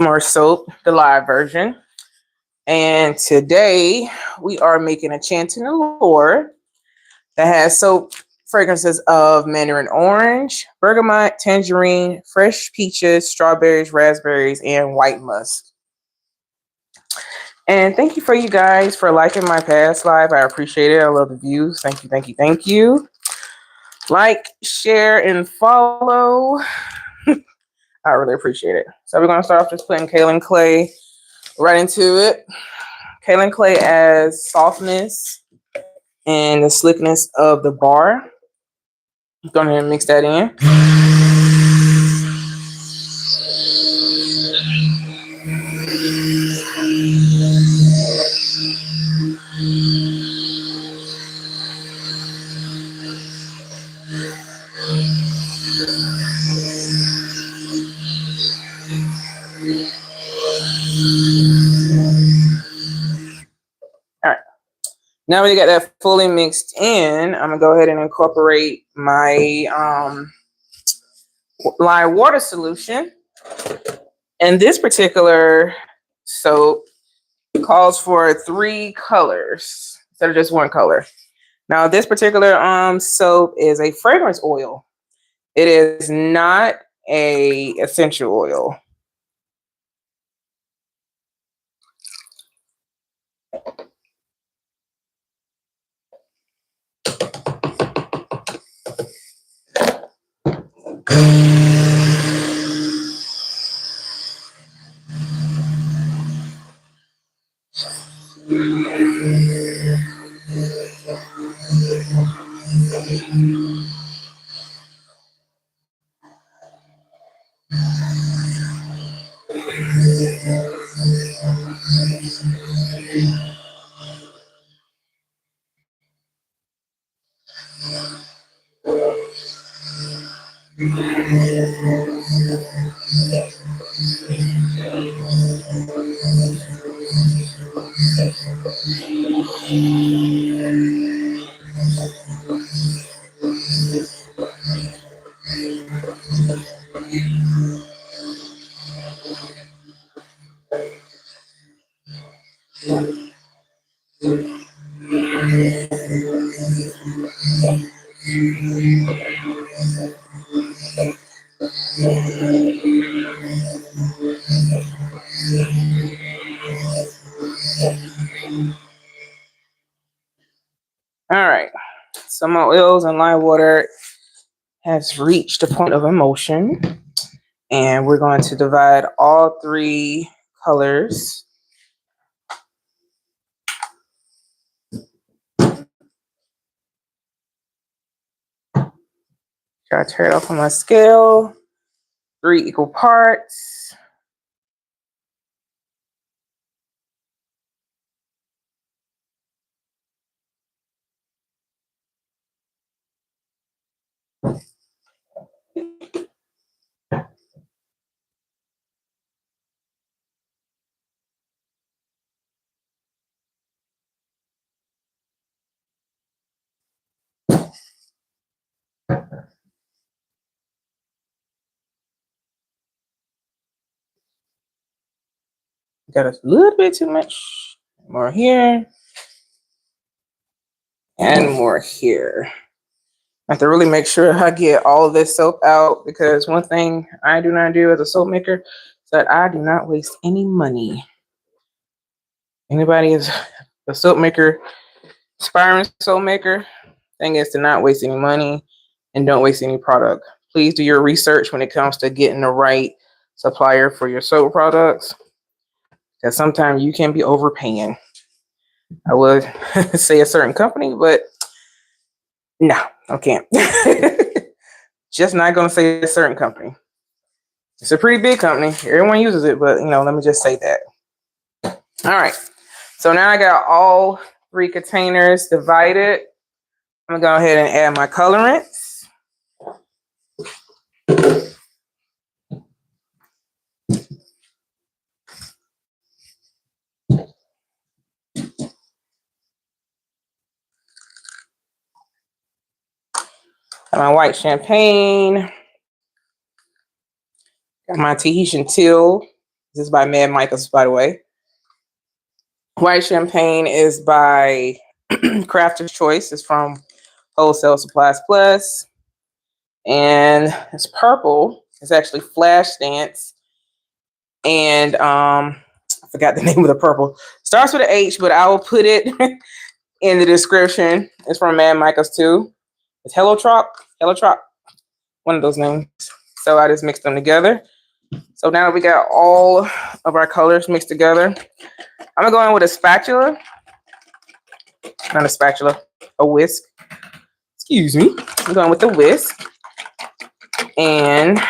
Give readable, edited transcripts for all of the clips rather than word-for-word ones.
more soap, the live version. And today we are making Enchanting Allure that has soap fragrances of Mandarin orange, bergamot, tangerine, fresh peaches, strawberries, raspberries, and white musk. And thank you for you guys for liking my past live. I appreciate it. I love the views. Thank you, thank you, thank you. Like, share, and follow. I really appreciate it. So we're going to start off just putting Kaolin clay right into it. Kaolin clay adds softness and the slickness of the bar. Go ahead and mix that in. All right. Now we got that fully mixed in, I'm gonna go ahead and incorporate my lime water solution. And this particular soap calls for 3 colors instead of just 1 color. Now, this particular soap is a fragrance oil. It is not a essential oil. All right, so my oils and lime water has reached a point of emulsion, and we're going to divide all 3 colors. Try to tear it off on my scale. 3 equal parts. Got a little bit too much. More here. And more here. I have to really make sure I get all of this soap out, because one thing I do not do as a soap maker is that I do not waste any money. Anybody is a soap maker, aspiring soap maker, thing is to not waste any money and don't waste any product. Please do your research when it comes to getting the right supplier for your soap products, because sometimes you can be overpaying. I would say a certain company, but no, I can't. Just not going to say a certain company. It's a pretty big company. Everyone uses it, but let me just say that. All right. So now I got all 3 containers divided. I'm going to go ahead and add my colorants. Got my white champagne. Got my Tahitian teal This is by Mica, by the way. White champagne is by Crafter's Choice. It's from Wholesale Supplies Plus. And it's purple. It's actually Flash Dance. And I forgot the name of the purple. Starts with an H, but I will put it in the description. It's from Mica's too. It's Hello Trop, one of those names. So I just mixed them together. So now we got all of our colors mixed together. I'm gonna go in with a spatula. Not a spatula, a whisk. Excuse me. I'm going with the whisk and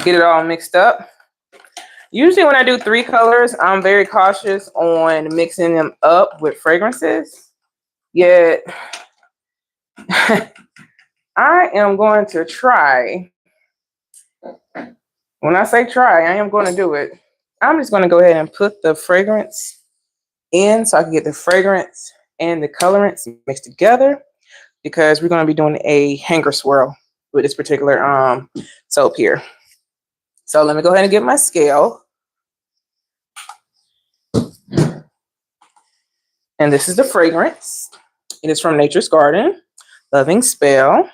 get it all mixed up. Usually when I do 3 colors, I'm very cautious on mixing them up with fragrances. Yet, I am going to try. When I say try, I am going to do it. I'm just going to go ahead and put the fragrance in so I can get the fragrance and the colorants mixed together, because we're going to be doing a hanger swirl with this particular soap here. So let me go ahead and get my scale. And this is the fragrance. It is from Nature's Garden, Loving Spell.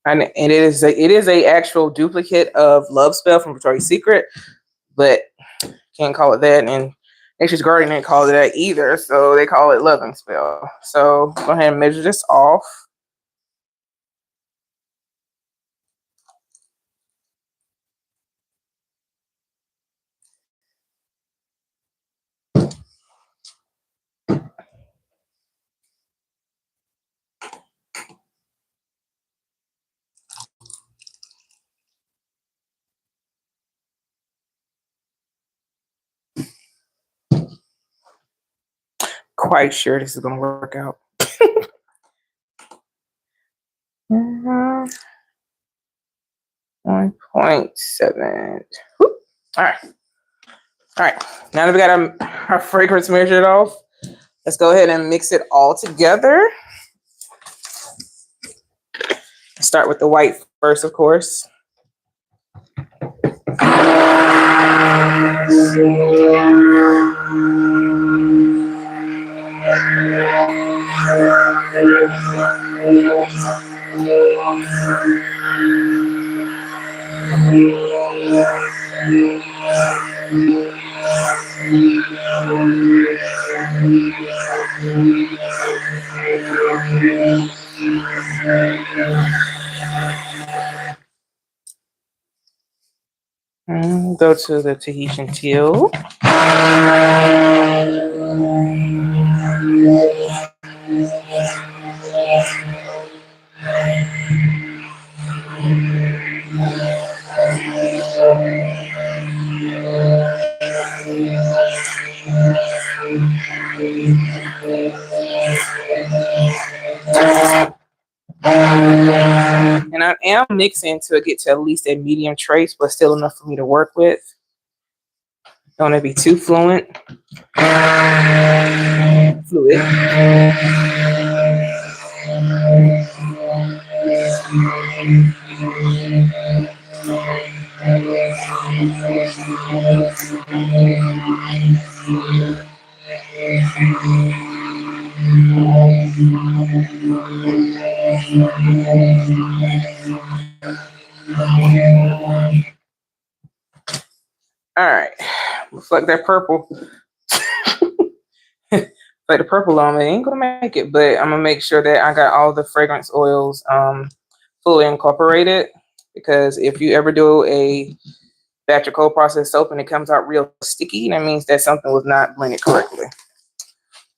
And it is a actual duplicate of Love Spell from Victoria's Secret, but can't call it that. And Nature's Garden didn't call it that either, so they call it Loving Spell. So go ahead and measure this off. Quite sure this is going to work out. 1.7. All right. All right. Now that we got our fragrance measured off, let's go ahead and mix it all together. Start with the white first, of course. Go to the Tahitian teal. And I am mixing to get to at least a medium trace, but still enough for me to work with. Don't want to be too fluid. All right, looks like that purple. Like the purple on it ain't gonna make it, but I'm gonna make sure that I got all the fragrance oils fully incorporated, because if you ever do a batch of cold processed soap and it comes out real sticky, that means that something was not blended correctly.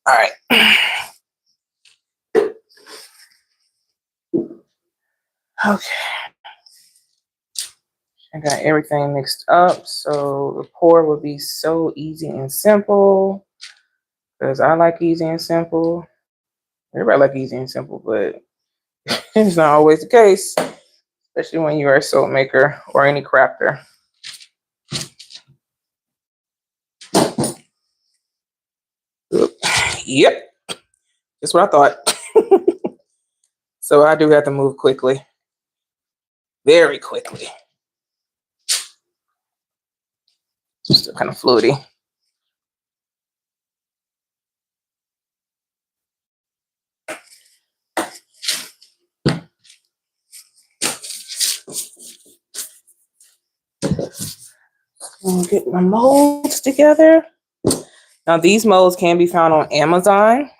All right. Okay. I got everything mixed up, so the pour will be so easy and simple, because I like easy and simple. Everybody like easy and simple, but it's not always the case, especially when you are a soap maker or any crafter. Yep, that's what I thought. So I do have to move quickly, very quickly. Still kind of fluidy. I'll get my molds together. Now these molds can be found on Amazon.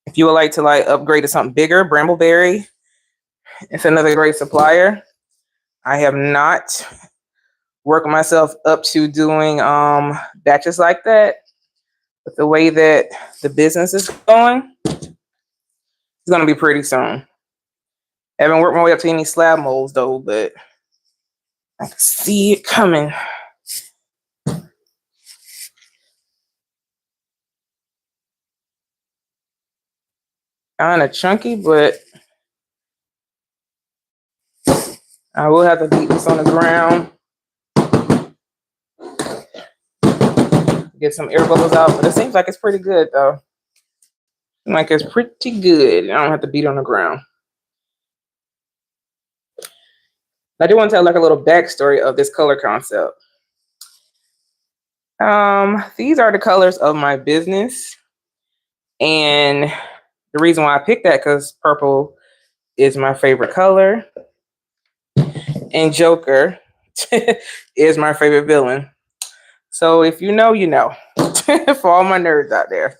If you would like to upgrade to something bigger, Brambleberry, it's another great supplier. I have not worked myself up to doing batches like that, but the way that the business is going, it's gonna be pretty soon. I haven't worked my way up to any slab molds though, but I can see it coming. Kind of chunky, but I will have to beat this on the ground. Get some air bubbles out, but it seems like it's pretty good though. Like it's pretty good. I don't have to beat on the ground. I do want to tell like a little backstory of this color concept. These are the colors of my business, and the reason why I picked that because purple is my favorite color, and Joker is my favorite villain. So if you know, you know. For all my nerds out there.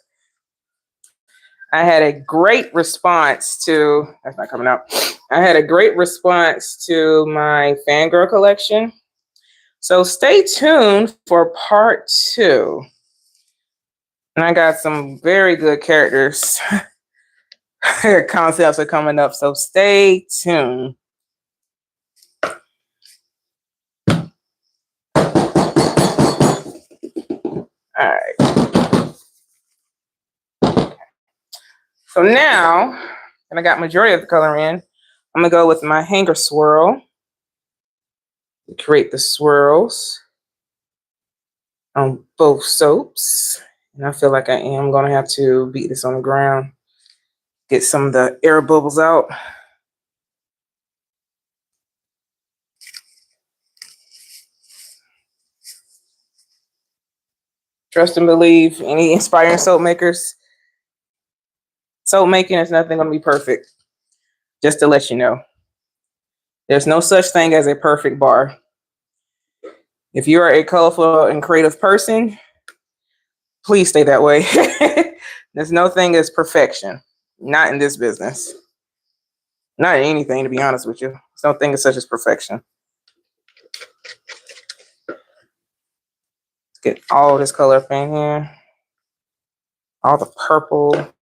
I had a great response to, that's not coming out. I had a great response to my fangirl collection. So stay tuned for part 2. And I got some very good characters. Concepts are coming up, so stay tuned. All right. So now, and I got majority of the color in, I'm gonna go with my hanger swirl. Create the swirls on both soaps. And I feel like I am gonna have to beat this on the ground, get some of the air bubbles out. Trust and believe, any inspiring soap makers, soap making is nothing gonna be perfect. Just to let you know. There's no such thing as a perfect bar. If you are a colorful and creative person, please stay that way. There's no thing as perfection. Not in this business. Not in anything, to be honest with you. There's no thing as such as perfection. Let's get all this color up in here. All the purple.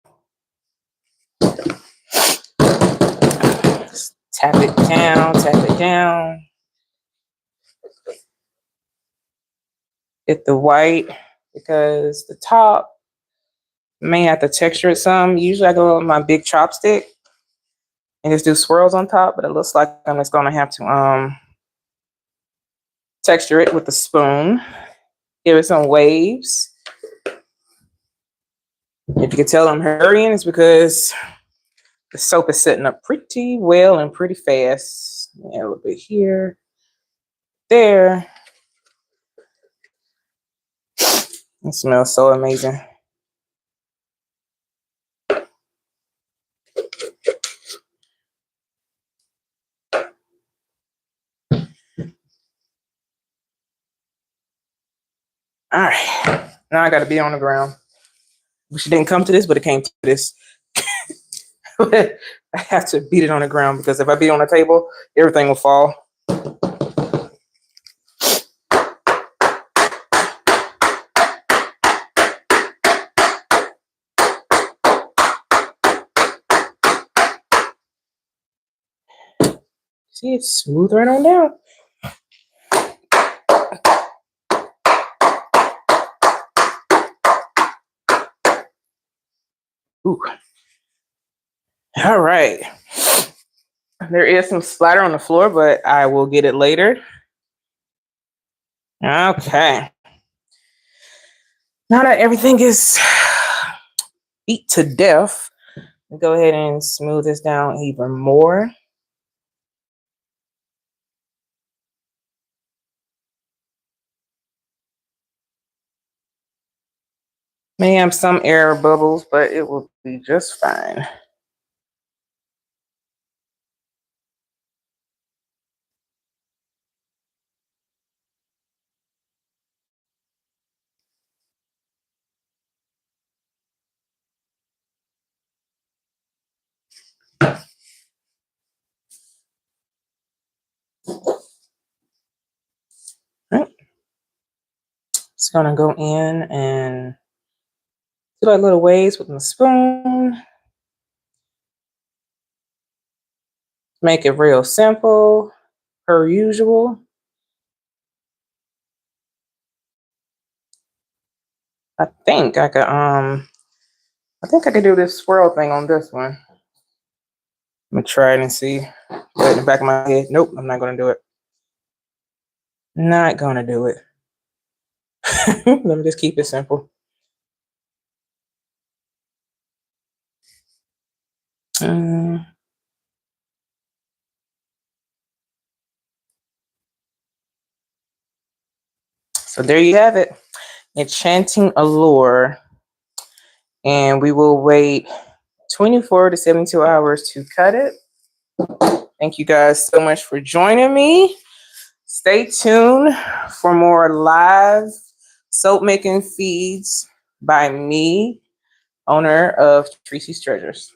Just tap it down, tap it down. Get the white because the top may have to texture it some. Usually I go with my big chopstick and just do swirls on top, but it looks like I'm just gonna have to texture it with the spoon. Give it some waves. If you can tell I'm hurrying, it's because the soap is setting up pretty well and pretty fast. Yeah, a little bit here, there. It smells so amazing. All right, now I gotta be on the ground. Wish it didn't come to this, but it came to this. I have to beat it on the ground because if I beat it on the table, everything will fall. See, it's smooth right on down. Ooh. All right. There is some splatter on the floor, but I will get it later. Okay. Now that everything is beat to death, I'll go ahead and smooth this down even more. May have some air bubbles, but it will be just fine. Right. Just gonna go in and do like little waves with my spoon. Make it real simple, per usual. I think I could do this swirl thing on this one. I'm gonna try it and see. Put it in the back of my head. Nope, I'm not gonna do it. Not gonna do it. Let me just keep it simple. So there you have it. Enchanting Allure. And we will wait 24 to 72 hours to cut it. Thank you guys so much for joining me. Stay tuned for more live soap making feeds by me, owner of Tracy's Treasures.